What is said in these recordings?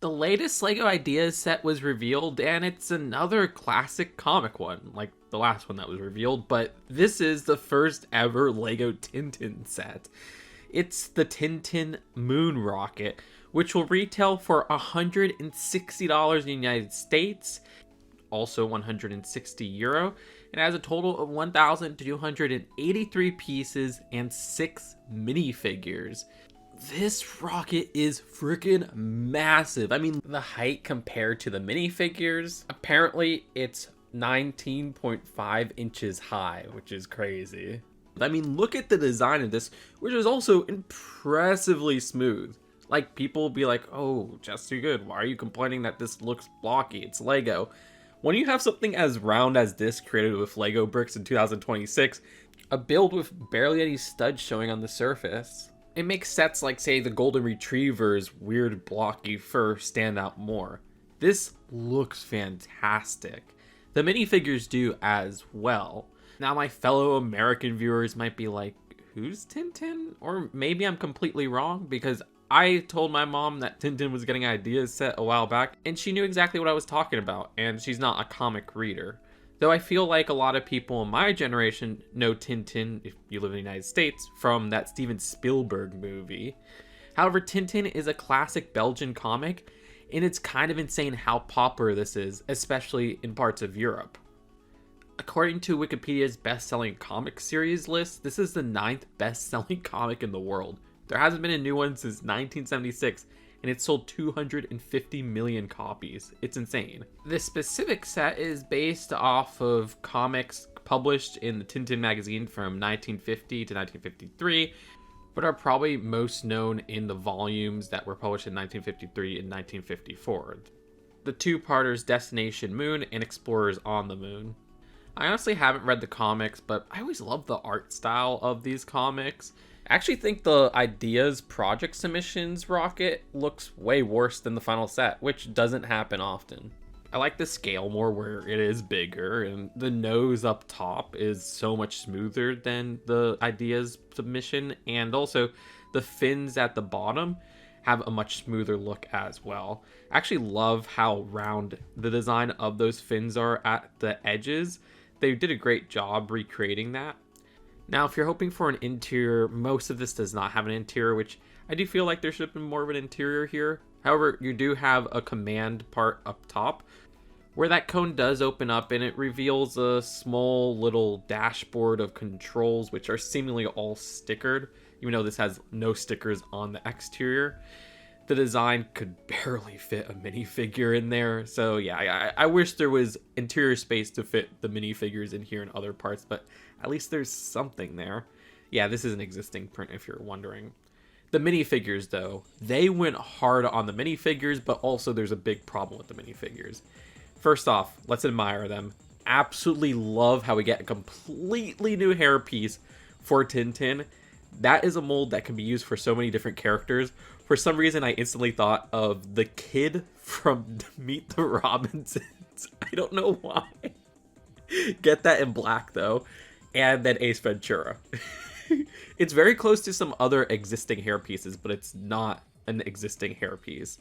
The latest LEGO Ideas set was revealed, and it's another classic comic one, like the last one that was revealed, but this is the first ever LEGO Tintin set. It's the Tintin Moon Rocket, which will retail for $160 in the United States, also 160 euro, and has a total of 1,283 pieces and 6 minifigures. This rocket is freaking massive. I mean, the height compared to the minifigures, apparently it's 19.5 inches high, which is crazy. I mean, look at the design of this, which is also impressively smooth. Like, people will be like, oh, just too good. Why are you complaining that this looks blocky? It's Lego. When you have something as round as this created with Lego bricks in 2026, a build with barely any studs showing on the surface, it makes sets like, say, the Golden Retriever's weird blocky fur stand out more. This looks fantastic. The minifigures do as well. Now, my fellow American viewers might be like, who's Tintin? Or maybe I'm completely wrong, because I told my mom that Tintin was getting Ideas set a while back, and she knew exactly what I was talking about, and she's not a comic reader. Though I feel like a lot of people in my generation know Tintin, if you live in the United States, from that Steven Spielberg movie. However, Tintin is a classic Belgian comic, and it's kind of insane how popular this is, especially in parts of Europe. According to Wikipedia's best-selling comic series list, this is the 9th best-selling comic in the world. There hasn't been a new one since 1976, and it sold 250 million copies. It's insane. This specific set is based off of comics published in the Tintin magazine from 1950 to 1953, but are probably most known in the volumes that were published in 1953 and 1954. The two-parters Destination Moon and Explorers on the Moon. I honestly haven't read the comics, but I always love the art style of these comics. I actually think the Ideas project submissions rocket looks way worse than the final set, which doesn't happen often. I like the scale more where it is bigger, and the nose up top is so much smoother than the Ideas submission, and also the fins at the bottom have a much smoother look as well. I actually love how round the design of those fins are at the edges. They did a great job recreating that. Now, if you're hoping for an interior, most of this does not have an interior, which I do feel like there should have been more of an interior here. However, you do have a command part up top where that cone does open up, and it reveals a small little dashboard of controls, which are seemingly all stickered, even though this has no stickers on the exterior. The design could barely fit a minifigure in there, so yeah, I wish there was interior space to fit the minifigures in here and other parts, but at least there's something there. Yeah, this is an existing print if you're wondering. The minifigures, though, they went hard on the minifigures, but also there's a big problem with the minifigures. First off, let's admire them. Absolutely love how we get a completely new hairpiece for Tintin. That is a mold that can be used for so many different characters. For some reason, I instantly thought of the kid from Meet the Robinsons. I don't know why. Get that in black, though. And then Ace Ventura. It's very close to some other existing hairpieces, but it's not an existing hairpiece.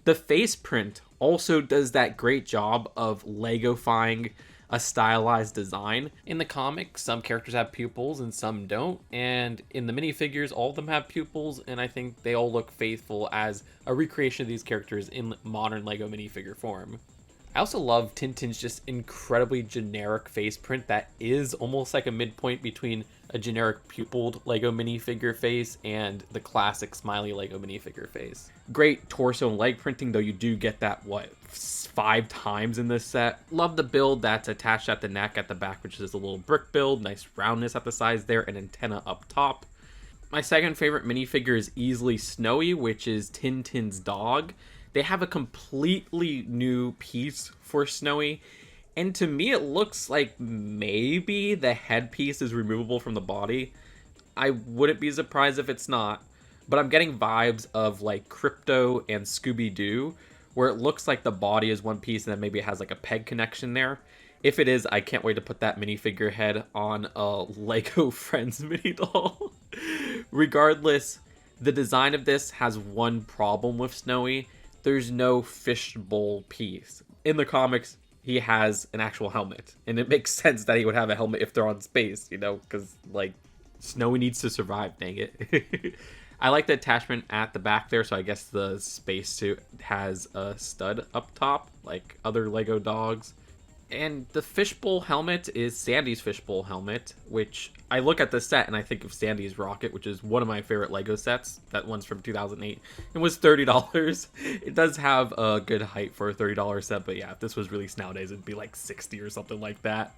The face print also does that great job of Lego-fying a stylized design. In the comics, some characters have pupils and some don't, and in the minifigures, all of them have pupils, and I think they all look faithful as a recreation of these characters in modern Lego minifigure form. I also love Tintin's just incredibly generic face print that is almost like a midpoint between a generic pupiled Lego minifigure face and the classic smiley Lego minifigure face. Great torso and leg printing, though you do get that, 5 times in this set. Love the build that's attached at the neck at the back, which is a little brick build. Nice roundness at the sides there, and antenna up top. My second favorite minifigure is easily Snowy, which is Tintin's dog. They have a completely new piece for Snowy, and to me it looks like maybe the headpiece is removable from the body. I wouldn't be surprised if it's not, but I'm getting vibes of like Crypto and Scooby-Doo, where it looks like the body is one piece and then maybe it has like a peg connection there. If it is, I can't wait to put that minifigure head on a Lego Friends mini doll. Regardless, the design of this has one problem with Snowy. there's no fishbowl piece. In the comics, he has an actual helmet, and it makes sense that he would have a helmet if they're on space, you know, because, like, Snowy needs to survive, dang it. I like the attachment at the back there, so I guess the spacesuit has a stud up top, like other Lego dogs. And the fishbowl helmet is Sandy's fishbowl helmet, which I look at the set and I think of Sandy's rocket, which is one of my favorite Lego sets. That one's from 2008. It was $30. It does have a good height for a $30 set, but yeah, if this was released nowadays, it'd be like 60 or something like that.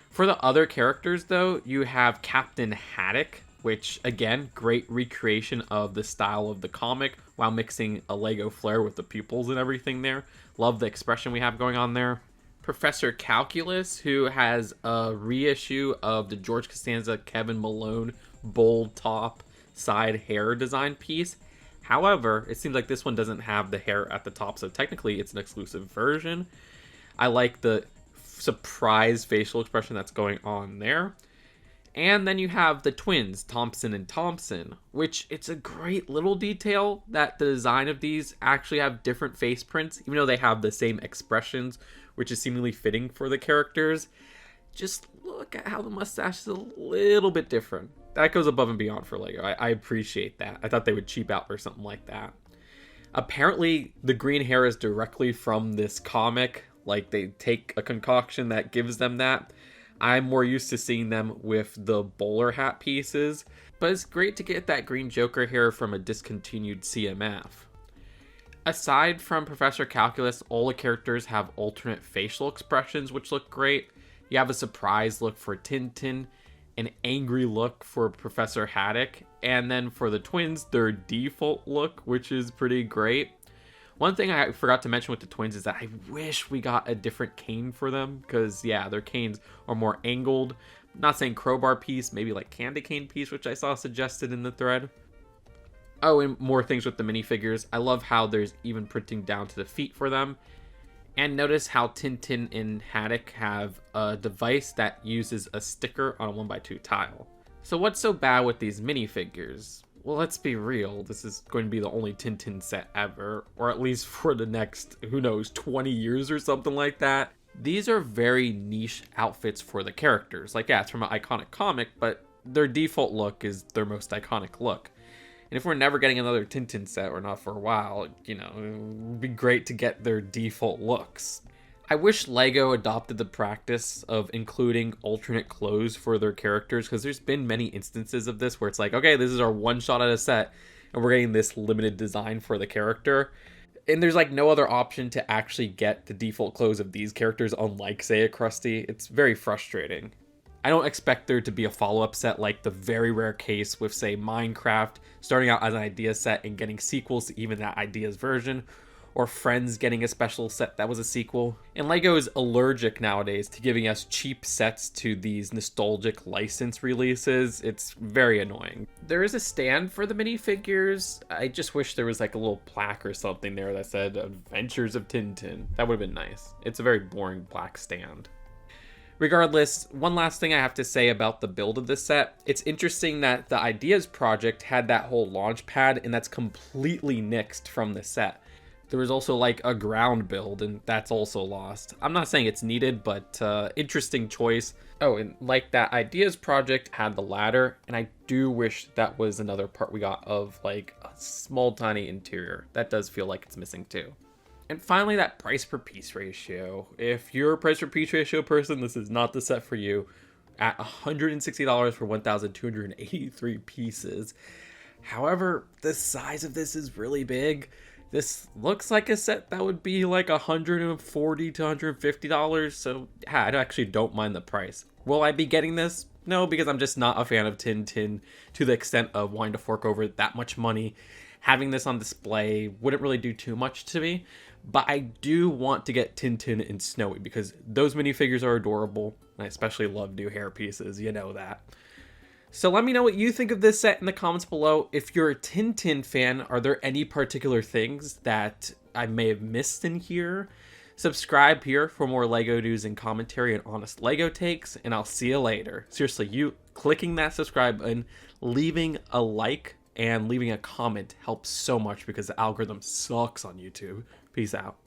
For the other characters, though, you have Captain Haddock, which, again, great recreation of the style of the comic while mixing a Lego flair with the pupils and everything there. Love the expression we have going on there. Professor Calculus, who has a reissue of the George Costanza, Kevin Malone bold top side hair design piece. However, it seems like this one doesn't have the hair at the top, so technically it's an exclusive version. I like the surprise facial expression that's going on there. And then you have the twins, Thomson and Thompson, which it's a great little detail that the design of these actually have different face prints, even though they have the same expressions, which is seemingly fitting for the characters. Just look at how the mustache is a little bit different. That goes above and beyond for Lego. I appreciate that. I thought they would cheap out or something like that. Apparently, the green hair is directly from this comic. Like, they take a concoction that gives them that. I'm more used to seeing them with the bowler hat pieces, but it's great to get that green Joker hair from a discontinued CMF. Aside from Professor Calculus, all the characters have alternate facial expressions, which look great. You have a surprise look for Tintin, an angry look for Professor Haddock, and then for the twins, their default look, which is pretty great. One thing I forgot to mention with the twins is that I wish we got a different cane for them, because, yeah, their canes are more angled. I'm not saying crowbar piece, maybe like candy cane piece, which I saw suggested in the thread. Oh, and more things with the minifigures. I love how there's even printing down to the feet for them. And notice how Tintin and Haddock have a device that uses a sticker on a 1x2 tile. So what's so bad with these minifigures? Well, let's be real, this is going to be the only Tintin set ever, or at least for the next, who knows, 20 years or something like that. These are very niche outfits for the characters. Like, yeah, it's from an iconic comic, but their default look is their most iconic look. And if we're never getting another Tintin set, or not for a while, you know, it would be great to get their default looks. I wish Lego adopted the practice of including alternate clothes for their characters, because there's been many instances of this where it's like, okay, this is our one shot at a set, and we're getting this limited design for the character. And there's like no other option to actually get the default clothes of these characters, unlike, say, a Krusty. It's very frustrating. I don't expect there to be a follow-up set like the very rare case with, say, Minecraft, starting out as an idea set and getting sequels to even that idea's version, or Friends getting a special set that was a sequel. And Lego is allergic nowadays to giving us cheap sets to these nostalgic license releases. It's very annoying. There is a stand for the minifigures. I just wish there was like a little plaque or something there that said Adventures of Tintin. That would have been nice. It's a very boring black stand. Regardless, one last thing I have to say about the build of this set. It's interesting that the Ideas project had that whole launch pad, and that's completely nixed from the set. There was also like a ground build, and that's also lost. I'm not saying it's needed, but interesting choice. Oh, and like that Ideas project had the ladder, and I do wish that was another part we got of like a small tiny interior. That does feel like it's missing too. And finally, that price per piece ratio. If you're a price per piece ratio person, this is not the set for you. At $160 for 1,283 pieces. However, the size of this is really big. This looks like a set that would be like $140 to $150, so yeah, I actually don't mind the price. Will I be getting this? No, because I'm just not a fan of Tintin to the extent of wanting to fork over that much money. Having this on display wouldn't really do too much to me, but I do want to get Tintin and Snowy because those minifigures are adorable, and I especially love new hair pieces, you know that. So let me know what you think of this set in the comments below. If you're a Tintin fan, are there any particular things that I may have missed in here? Subscribe here for more Lego news and commentary and honest Lego takes, and I'll see you later. Seriously, you clicking that subscribe button, leaving a like, and leaving a comment helps so much because the algorithm sucks on YouTube. Peace out.